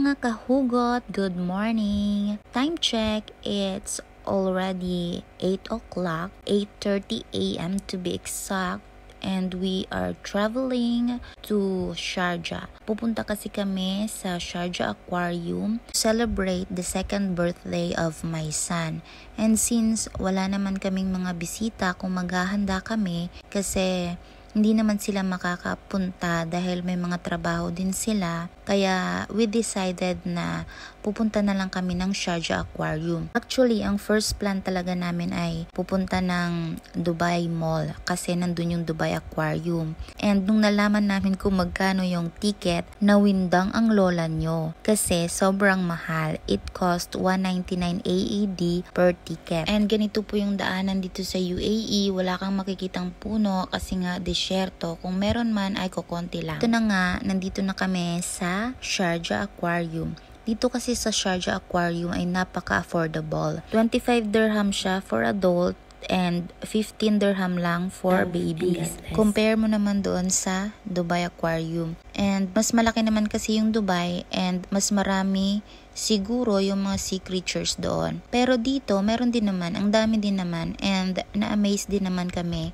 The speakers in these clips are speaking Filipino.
mga kahugot, good morning! Time check, it's already 8 o'clock, 8:30 a.m. to be exact. And we are traveling to Sharjah. Pupunta kasi kami sa Sharjah Aquarium to celebrate the second birthday of my son. And since wala naman kaming mga bisita kung maghahanda kami kasi hindi naman sila makakapunta dahil may mga trabaho din sila. Kaya we decided na pupunta na lang kami ng Sharjah Aquarium. Actually, ang first plan talaga namin ay pupunta ng Dubai Mall kasi nandun yung Dubai Aquarium. And nung nalaman namin kung magkano yung ticket, nawindang ang lola nyo kasi sobrang mahal. It cost 199 AED per ticket. And ganito po yung daanan dito sa UAE. Wala kang makikitang puno kasi nga disyerto. Kung meron man ay kukonti lang. Ito na nga, nandito na kami sa Sharjah Aquarium. Dito kasi sa Sharjah Aquarium ay napaka-affordable. 25 dirham siya for adult and 15 dirham lang for babies. Compare mo naman doon sa Dubai Aquarium. And mas malaki naman kasi yung Dubai and mas marami siguro yung mga sea creatures doon. Pero dito, meron din naman, ang dami din naman and na-amaze din naman kami.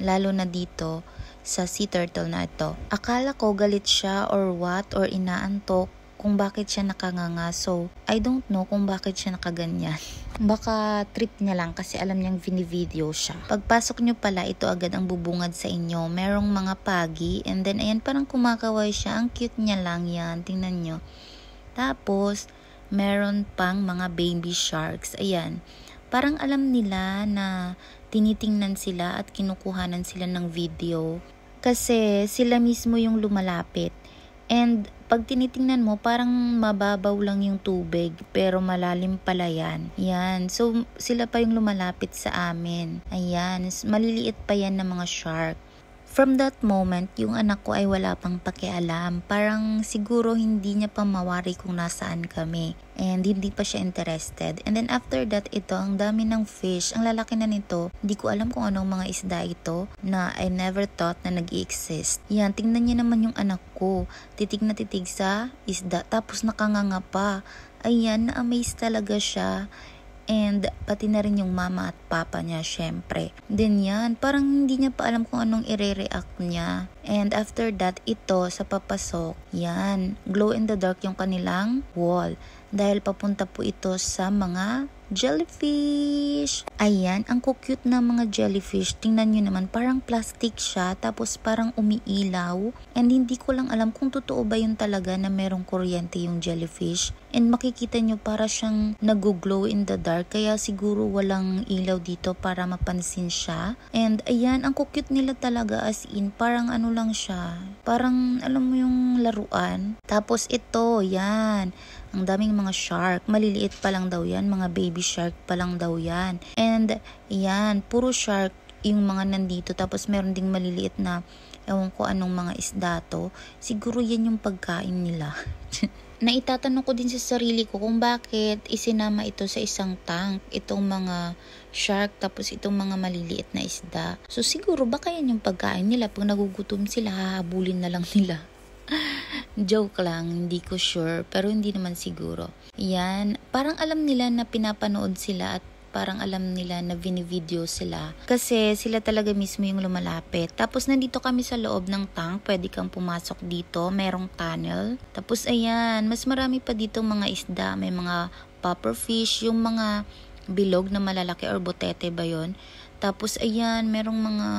Lalo na dito sa sea turtle na ito. Akala ko galit siya or what or inaantok kung bakit siya nakanganga. So, I don't know kung bakit siya nakaganyan. Baka trip niya lang kasi alam niyang vinivideo siya. Pagpasok niyo pala, ito agad ang bubungad sa inyo. Merong mga pagi and then ayan parang kumakaway siya. Ang cute niya lang yan. Tingnan niyo. Tapos, meron pang mga baby sharks. Ayan. Parang alam nila na tinitingnan sila at kinukuhanan sila ng video. Kasi sila mismo yung lumalapit. And pag tinitingnan mo, parang mababaw lang yung tubig, pero malalim pala yan. Yan. So, sila pa yung lumalapit sa amin. Ayan. Maliliit pa yan ng mga shark. From that moment, yung anak ko ay wala pang pakialam. Parang siguro hindi niya pa mawari kung nasaan kami. And hindi pa siya interested. And then after that, ito, ang dami ng fish. Ang lalaki na nito. Hindi ko alam kung anong mga isda ito na I never thought na nag-i-exist. Yan, tingnan niya naman yung anak ko. Titig na titig sa isda. Tapos nakanganga pa. Ayan, na-amaze talaga siya. And pati na rin yung mama at papa niya, syempre. Then yan, parang hindi niya pa alam kung anong i-react niya. And after that, ito sa papasok, yan, glow in the dark yung kanilang wall. Dahil papunta po ito sa mga jellyfish. Ayan, ang cute na mga jellyfish. Tingnan nyo naman, parang plastic siya, tapos parang umiilaw. And hindi ko lang alam kung totoo ba yun talaga na merong kuryente yung jellyfish. And makikita nyo para siyang nag-glow in the dark, kaya siguro walang ilaw dito para mapansin siya. And ayan, ang cute nila talaga as in, parang ano lang siya. Parang alam mo yung laruan. Tapos ito, yan. Ang daming mga shark. Maliliit pa lang daw yan. Mga baby shark pa lang daw yan. And yan, puro shark yung mga nandito. Tapos meron ding maliliit na ewan ko anong mga isda to. Siguro yan yung pagkain nila. Naitatanong ko din sa sarili ko kung bakit isinama ito sa isang tank. Itong mga shark tapos itong mga maliliit na isda. So siguro baka yan yung pagkain nila. Pag nagugutom sila, hahabulin na lang nila. Joke lang, hindi ko sure, pero hindi naman siguro. Yan, parang alam nila na pinapanood sila at parang alam nila na vinivideo sila. Kasi sila talaga mismo yung lumalapit. Tapos nandito kami sa loob ng tank, pwede kang pumasok dito, merong tunnel. Tapos ayan, mas marami pa dito mga isda, may mga pufferfish, yung mga bilog na malalaki or botete ba yun. Tapos ayan, merong mga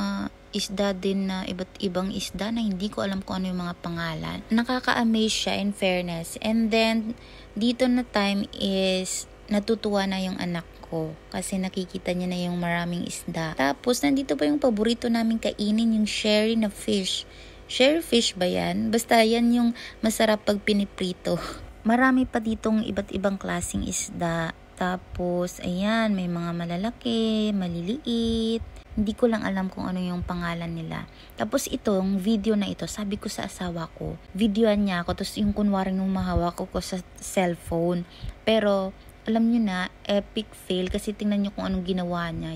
isda din na iba't ibang isda na hindi ko alam kung ano yung mga pangalan. Nakaka-amaze siya in fairness. And then, dito na time is natutuwa na yung anak ko kasi nakikita niya na yung maraming isda. Tapos, nandito pa yung paborito namin kainin, yung sherry na fish. Sherry fish ba yan? Basta yan yung masarap pag piniprito. Marami pa ditong iba't ibang klaseng isda. Tapos, ayan, may mga malalaki, maliliit. Hindi ko lang alam kung ano yung pangalan nila. Tapos itong video na ito, sabi ko sa asawa ko, videoan niya ako, tapos yung kunwari nung mahawak ko sa cellphone. Pero, alam niyo na, epic fail kasi tingnan niyo kung anong ginawa niya.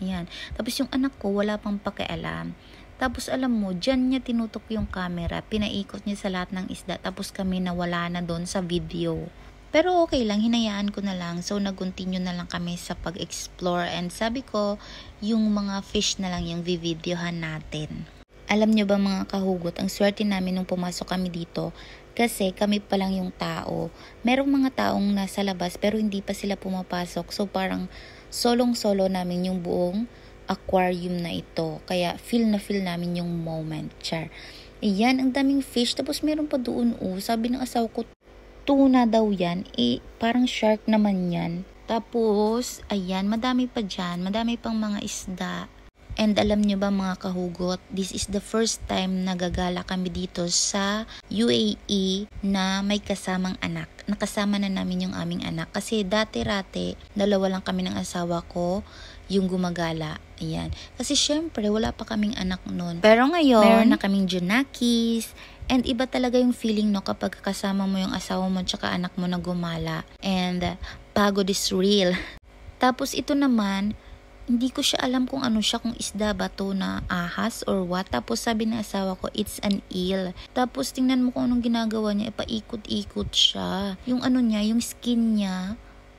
Yan. Tapos yung anak ko, wala pang pakialam. Tapos alam mo, dyan niya tinutok yung camera, pinaikot niya sa lahat ng isda, tapos kami nawala na doon sa video. Pero okay lang, hinayaan ko na lang. So, nag-continue na lang kami sa pag-explore. And sabi ko, yung mga fish na lang yung videohan natin. Alam nyo ba mga kahugot, ang swerte namin nung pumasok kami dito. Kasi kami pa lang yung tao. Merong mga taong nasa labas pero hindi pa sila pumapasok. So, parang solong-solo namin yung buong aquarium na ito. Kaya feel namin yung moment. Char. Ayan, ang daming fish. Tapos meron pa doon, sabi ng asawa ko, tuna daw yan, parang shark naman yan. Tapos, ayan, madami pa dyan, madami pang mga isda. And alam nyo ba mga kahugot, this is the first time na gagala kami dito sa UAE na may kasamang anak. Nakasama na namin yung aming anak. Kasi dati-rate, dalawa lang kami ng asawa ko yung gumagala. Ayan. Kasi syempre, wala pa kaming anak noon. Pero ngayon, meron na kaming junakis. And iba talaga yung feeling no kapag kasama mo yung asawa mo tsaka anak mo na gumala. And pagod is real. Tapos ito naman, hindi ko siya alam kung ano siya, kung isda ba to na ahas or what. Tapos sabi ng asawa ko, it's an eel. Tapos tingnan mo kung anong ginagawa niya, paikot-ikot siya. Yung ano niya, yung skin niya,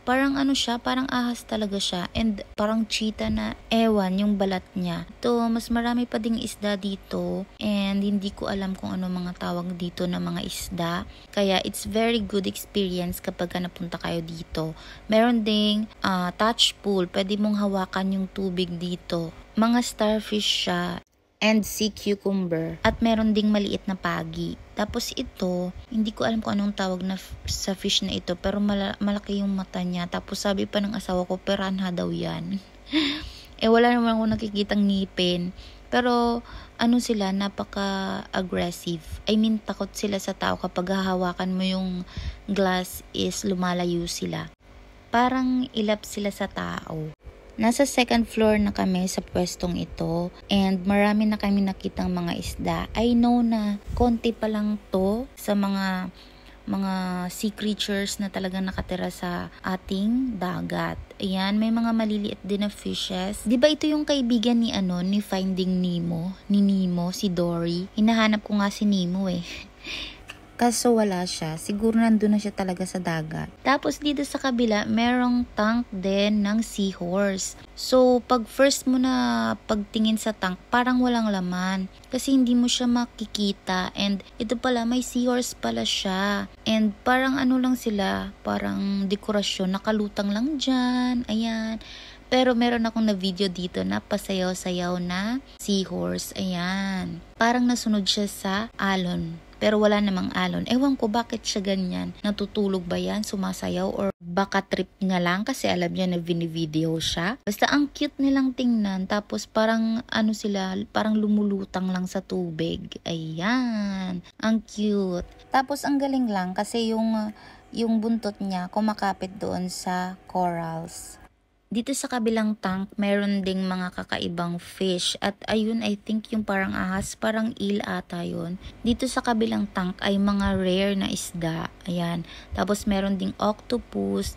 parang ano siya, parang ahas talaga siya. And parang cheetah na, ewan, yung balat niya. To, mas marami pa ding isda dito. And hindi ko alam kung ano mga tawag dito na mga isda. Kaya it's very good experience kapag napunta kayo dito. Meron ding touch pool. Pwede mong hawakan yung tubig dito. Mga starfish siya. And sea cucumber. At meron ding maliit na pagi. Tapos ito, hindi ko alam kung anong tawag na sa fish na ito, pero malaki yung mata niya. Tapos sabi pa ng asawa ko, piranha daw yan. Wala naman ako nakikitang ngipin. Pero ano sila, napaka-aggressive. I mean, takot sila sa tao kapag hahawakan mo yung glass is lumalayo sila. Parang ilap sila sa tao. Nasa second floor na kami sa pwestong ito and marami na kami nakitang mga isda. I know na konti pa lang to sa mga sea creatures na talagang nakatira sa ating dagat. Ayan, may mga maliliit din na fishes. Di ba ito yung kaibigan ni ni Finding Nemo? Ni Nemo, si Dory. Hinahanap ko nga si Nemo Kaso wala siya. Siguro nandun na siya talaga sa dagat. Tapos dito sa kabila, merong tank din ng seahorse. So, pag first mo na pagtingin sa tank, parang walang laman. Kasi hindi mo siya makikita. And ito pala, may seahorse pala siya. And parang ano lang sila, parang dekorasyon. Nakalutang lang dyan. Ayan. Pero meron akong na video dito na pasayaw-sayaw na seahorse. Ayan. Parang nasunod siya sa alon. Pero wala namang alon. Ewan ko bakit siya ganyan. Natutulog ba yan? Sumasayaw? Or baka trip niya lang kasi alam niya na video siya. Basta ang cute nilang tingnan. Tapos parang ano sila, parang lumulutang lang sa tubig. Ayan. Ang cute. Tapos ang galing lang kasi yung buntot niya kumakapit doon sa corals. Dito sa kabilang tank, meron ding mga kakaibang fish. At ayun, I think yung parang ahas, parang eel ata yun. Dito sa kabilang tank ay mga rare na isda. Ayan. Tapos meron ding octopus.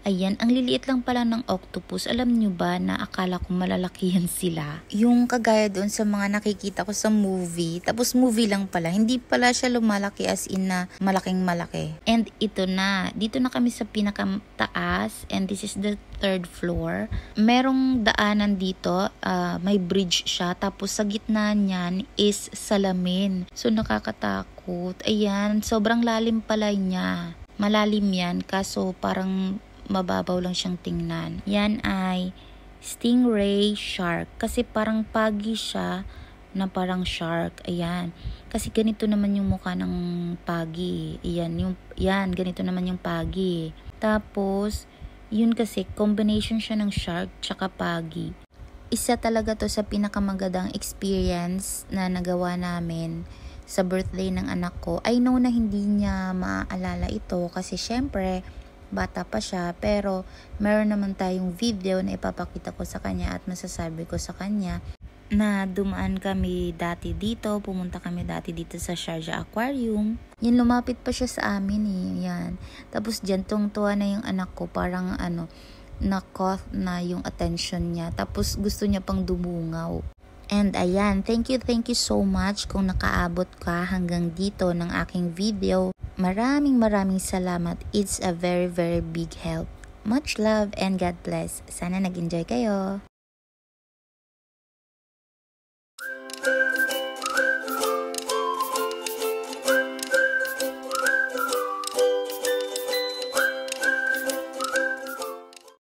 Ayan, ang liliit lang pala ng octopus. Alam nyo ba na akala ko malalaki yan sila? Yung kagaya doon sa mga nakikita ko sa movie. Tapos movie lang pala. Hindi pala siya lumalaki as in na malaking malaki. And ito na. Dito na kami sa pinakataas. And this is the third floor. Merong daanan dito. May bridge siya. Tapos sa gitna niyan is salamin. So nakakatakot. Ayan, sobrang lalim pala niya. Malalim yan. Kaso parang mababaw lang siyang tingnan. Yan ay stingray shark. Kasi parang pagi siya na parang shark. Ayan. Kasi ganito naman yung mukha ng pagi. Ayan, ganito naman yung pagi. Tapos, yun kasi, combination siya ng shark tsaka pagi. Isa talaga to sa pinakamagandang experience na nagawa namin sa birthday ng anak ko. I know na hindi niya maaalala ito kasi syempre, bata pa siya, pero meron naman tayong video na ipapakita ko sa kanya at masasabi ko sa kanya na dumaan kami dati dito, pumunta kami dati dito sa Sharjah Aquarium. Yan, lumapit pa siya sa amin yan. Tapos dyan, tuwa na yung anak ko, parang na-caught na yung attention niya. Tapos gusto niya pang dumungaw. And ayan, thank you so much kung nakaabot ka hanggang dito ng aking video. Maraming salamat. It's a very big help. Much love and God bless. Sana nag-enjoy kayo.